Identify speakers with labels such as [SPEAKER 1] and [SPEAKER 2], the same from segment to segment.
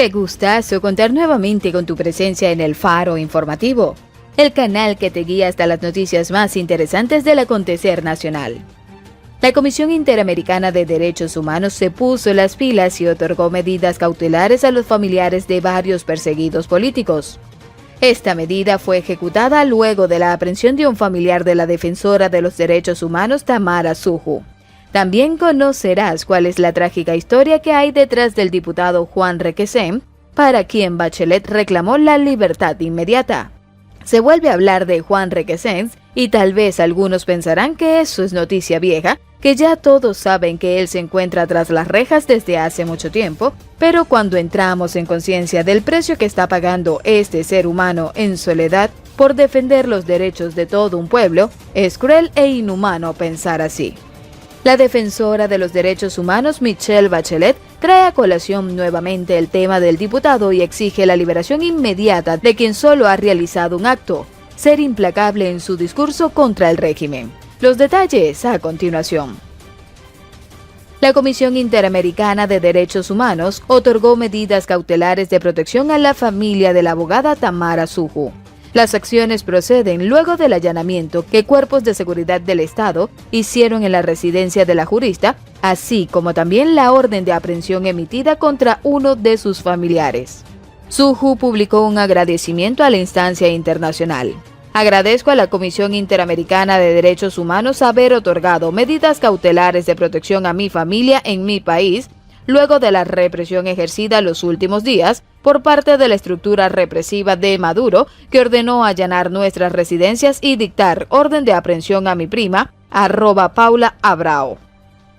[SPEAKER 1] Qué gustazo contar nuevamente con tu presencia en el Faro Informativo, el canal que te guía hasta las noticias más interesantes del acontecer nacional. La Comisión Interamericana de Derechos Humanos se puso las pilas y otorgó medidas cautelares a los familiares de varios perseguidos políticos. Esta medida fue ejecutada luego de la aprehensión de un familiar de la defensora de los derechos humanos, Tamara Suju. También conocerás cuál es la trágica historia que hay detrás del diputado Juan Requesens, para quien Bachelet reclamó la libertad inmediata. Se vuelve a hablar de Juan Requesens y tal vez algunos pensarán que eso es noticia vieja, que ya todos saben que él se encuentra tras las rejas desde hace mucho tiempo, pero cuando entramos en conciencia del precio que está pagando este ser humano en soledad por defender los derechos de todo un pueblo, es cruel e inhumano pensar así. La defensora de los derechos humanos, Michelle Bachelet, trae a colación nuevamente el tema del diputado y exige la liberación inmediata de quien solo ha realizado un acto, ser implacable en su discurso contra el régimen. Los detalles a continuación. La Comisión Interamericana de Derechos Humanos otorgó medidas cautelares de protección a la familia de la abogada Tamara Suju. Las acciones proceden luego del allanamiento que cuerpos de seguridad del Estado hicieron en la residencia de la jurista, así como también la orden de aprehensión emitida contra uno de sus familiares. Suju publicó un agradecimiento a la instancia internacional. Agradezco a la Comisión Interamericana de Derechos Humanos haber otorgado medidas cautelares de protección a mi familia en mi país, luego de la represión ejercida los últimos días por parte de la estructura represiva de Maduro, que ordenó allanar nuestras residencias y dictar orden de aprehensión a mi prima, @Paula Abrao.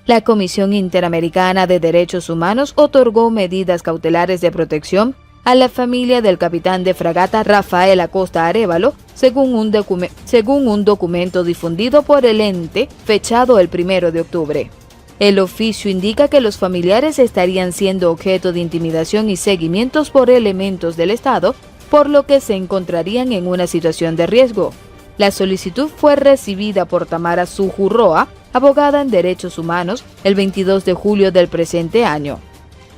[SPEAKER 1] La Comisión Interamericana de Derechos Humanos otorgó medidas cautelares de protección a la familia del capitán de fragata Rafael Acosta Arévalo, según un documento difundido por el ente, fechado el 1 de octubre. El oficio indica que los familiares estarían siendo objeto de intimidación y seguimientos por elementos del Estado, por lo que se encontrarían en una situación de riesgo. La solicitud fue recibida por Tamara Suju Roa, abogada en derechos humanos, el 22 de julio del presente año.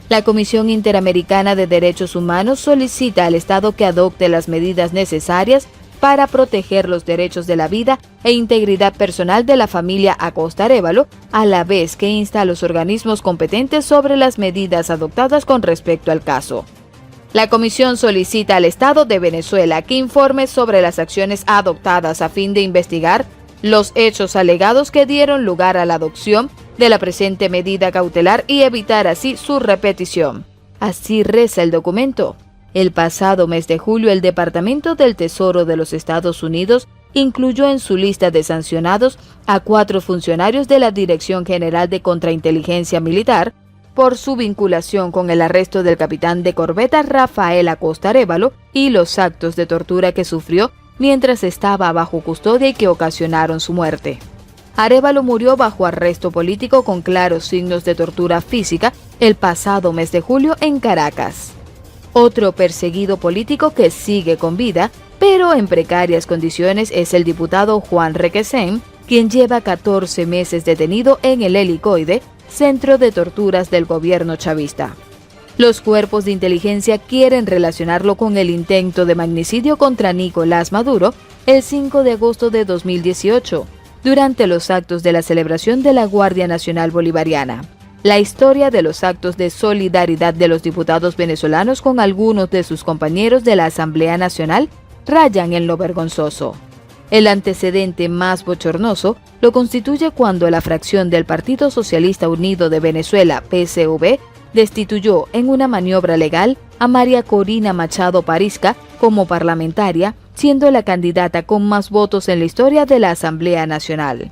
[SPEAKER 1] La Comisión Interamericana de Derechos Humanos solicita al Estado que adopte las medidas necesarias para proteger los derechos de la vida e integridad personal de la familia Acosta Arévalo, a la vez que insta a los organismos competentes sobre las medidas adoptadas con respecto al caso. La comisión solicita al Estado de Venezuela que informe sobre las acciones adoptadas a fin de investigar los hechos alegados que dieron lugar a la adopción de la presente medida cautelar y evitar así su repetición. Así reza el documento. El pasado mes de julio, el Departamento del Tesoro de los Estados Unidos incluyó en su lista de sancionados a 4 funcionarios de la Dirección General de Contrainteligencia Militar por su vinculación con el arresto del capitán de corbeta Rafael Acosta Arévalo y los actos de tortura que sufrió mientras estaba bajo custodia y que ocasionaron su muerte. Arévalo murió bajo arresto político con claros signos de tortura física el pasado mes de julio en Caracas. Otro perseguido político que sigue con vida, pero en precarias condiciones, es el diputado Juan Requesens, quien lleva 14 meses detenido en el Helicoide, centro de torturas del gobierno chavista. Los cuerpos de inteligencia quieren relacionarlo con el intento de magnicidio contra Nicolás Maduro el 5 de agosto de 2018, durante los actos de la celebración de la Guardia Nacional Bolivariana. La historia de los actos de solidaridad de los diputados venezolanos con algunos de sus compañeros de la Asamblea Nacional rayan en lo vergonzoso. El antecedente más bochornoso lo constituye cuando la fracción del Partido Socialista Unido de Venezuela, PSUV, destituyó en una maniobra legal a María Corina Machado Parizca como parlamentaria, siendo la candidata con más votos en la historia de la Asamblea Nacional.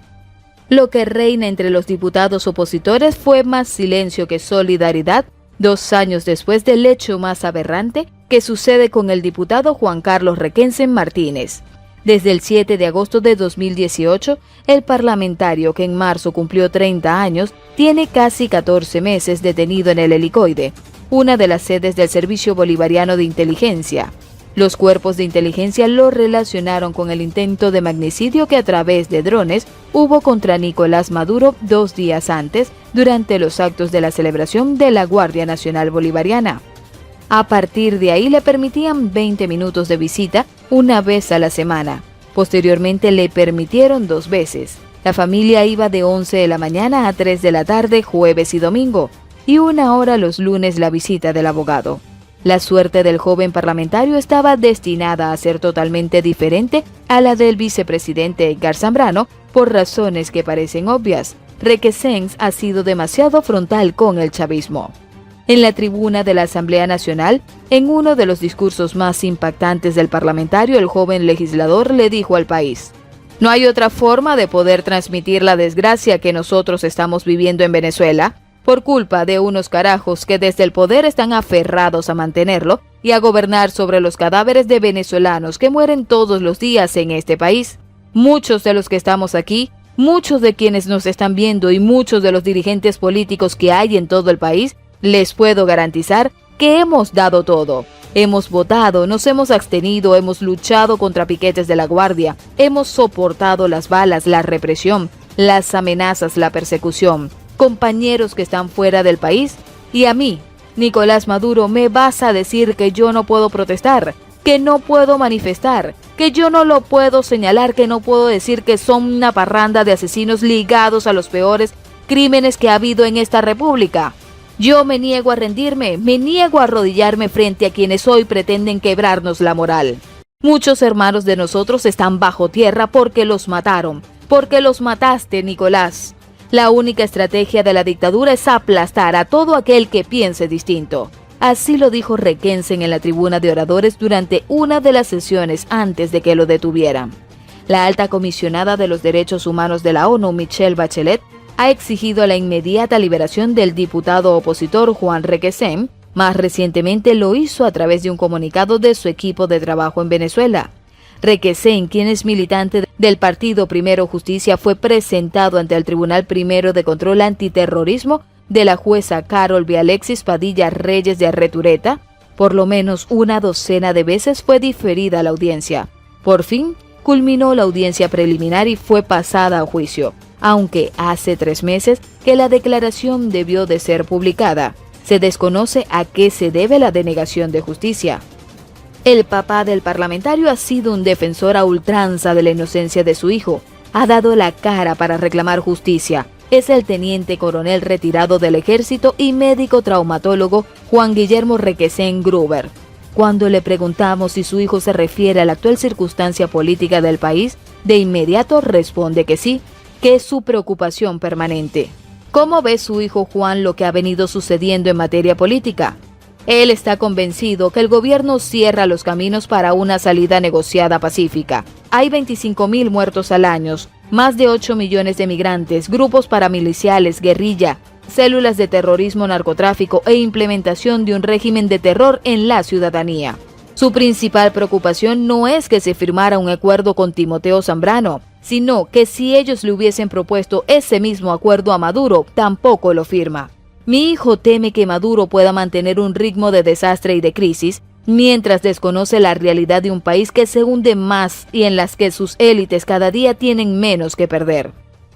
[SPEAKER 1] Lo que reina entre los diputados opositores fue más silencio que solidaridad 2 años después del hecho más aberrante que sucede con el diputado Juan Carlos Requesens Martínez. Desde el 7 de agosto de 2018, el parlamentario, que en marzo cumplió 30 años, tiene casi 14 meses detenido en el Helicoide, una de las sedes del Servicio Bolivariano de Inteligencia. Los cuerpos de inteligencia lo relacionaron con el intento de magnicidio que a través de drones hubo contra Nicolás Maduro 2 días antes, durante los actos de la celebración de la Guardia Nacional Bolivariana. A partir de ahí le permitían 20 minutos de visita una vez a la semana. Posteriormente le permitieron 2 veces. La familia iba de 11 de la mañana a 3 de la tarde jueves y domingo, y 1 hora los lunes la visita del abogado. La suerte del joven parlamentario estaba destinada a ser totalmente diferente a la del vicepresidente Edgar Zambrano por razones que parecen obvias. Requesens ha sido demasiado frontal con el chavismo. En la tribuna de la Asamblea Nacional, en uno de los discursos más impactantes del parlamentario, el joven legislador le dijo al país: "No hay otra forma de poder transmitir la desgracia que nosotros estamos viviendo en Venezuela, por culpa de unos carajos que desde el poder están aferrados a mantenerlo y a gobernar sobre los cadáveres de venezolanos que mueren todos los días en este país. Muchos de los que estamos aquí, muchos de quienes nos están viendo y muchos de los dirigentes políticos que hay en todo el país, les puedo garantizar que hemos dado todo. Hemos votado, nos hemos abstenido, hemos luchado contra piquetes de la guardia, hemos soportado las balas, la represión, las amenazas, la persecución. Compañeros que están fuera del país, y a mí, Nicolás Maduro, me vas a decir que yo no puedo protestar, que no puedo manifestar, que yo no lo puedo señalar, que no puedo decir que son una parranda de asesinos ligados a los peores crímenes que ha habido en esta república. Yo me niego a rendirme, me niego a arrodillarme frente a quienes hoy pretenden quebrarnos la moral. Muchos hermanos de nosotros están bajo tierra porque los mataron, porque los mataste, Nicolás. La única estrategia de la dictadura es aplastar a todo aquel que piense distinto". Así lo dijo Requesens en la tribuna de oradores durante una de las sesiones antes de que lo detuvieran. La alta comisionada de los Derechos Humanos de la ONU, Michelle Bachelet, ha exigido la inmediata liberación del diputado opositor Juan Requesens. Más recientemente lo hizo a través de un comunicado de su equipo de trabajo en Venezuela. Requesens, quien es militante del Partido Primero Justicia, fue presentado ante el Tribunal Primero de Control Antiterrorismo de la jueza Carol B. Alexis Padilla Reyes de Arretureta. Por lo menos una docena de veces fue diferida la audiencia. Por fin, culminó la audiencia preliminar y fue pasada a juicio, aunque hace 3 meses que la declaración debió de ser publicada. Se desconoce a qué se debe la denegación de justicia. El papá del parlamentario ha sido un defensor a ultranza de la inocencia de su hijo. Ha dado la cara para reclamar justicia. Es el teniente coronel retirado del ejército y médico traumatólogo Juan Guillermo Requesens Gruber. Cuando le preguntamos si su hijo se refiere a la actual circunstancia política del país, de inmediato responde que sí, que es su preocupación permanente. ¿Cómo ve su hijo Juan lo que ha venido sucediendo en materia política? Él está convencido que el gobierno cierra los caminos para una salida negociada pacífica. Hay 25.000 muertos al año, más de 8 millones de migrantes, grupos paramiliciales, guerrilla, células de terrorismo, narcotráfico e implementación de un régimen de terror en la ciudadanía. Su principal preocupación no es que se firmara un acuerdo con Timoteo Zambrano, sino que si ellos le hubiesen propuesto ese mismo acuerdo a Maduro, tampoco lo firma. Mi hijo teme que Maduro pueda mantener un ritmo de desastre y de crisis, mientras desconoce la realidad de un país que se hunde más y en las que sus élites cada día tienen menos que perder.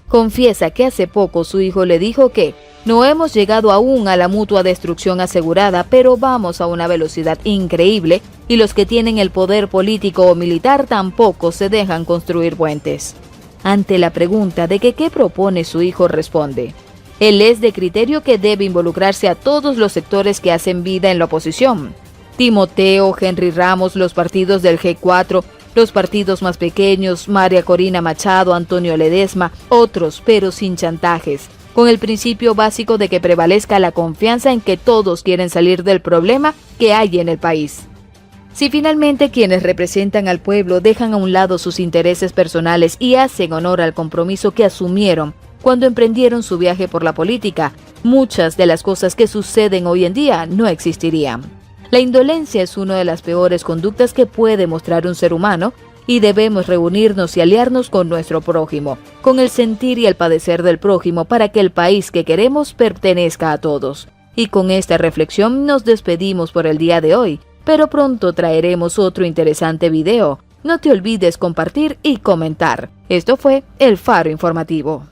[SPEAKER 1] Confiesa que hace poco su hijo le dijo que no hemos llegado aún a la mutua destrucción asegurada, pero vamos a una velocidad increíble y los que tienen el poder político o militar tampoco se dejan construir puentes. Ante la pregunta de que qué propone su hijo, responde: él es de criterio que debe involucrarse a todos los sectores que hacen vida en la oposición. Timoteo, Henry Ramos, los partidos del G4, los partidos más pequeños, María Corina Machado, Antonio Ledesma, otros, pero sin chantajes, con el principio básico de que prevalezca la confianza en que todos quieren salir del problema que hay en el país. Si finalmente quienes representan al pueblo dejan a un lado sus intereses personales y hacen honor al compromiso que asumieron cuando emprendieron su viaje por la política, muchas de las cosas que suceden hoy en día no existirían. La indolencia es una de las peores conductas que puede mostrar un ser humano y debemos reunirnos y aliarnos con nuestro prójimo, con el sentir y el padecer del prójimo para que el país que queremos pertenezca a todos. Y con esta reflexión nos despedimos por el día de hoy, pero pronto traeremos otro interesante video. No te olvides compartir y comentar. Esto fue El Faro Informativo.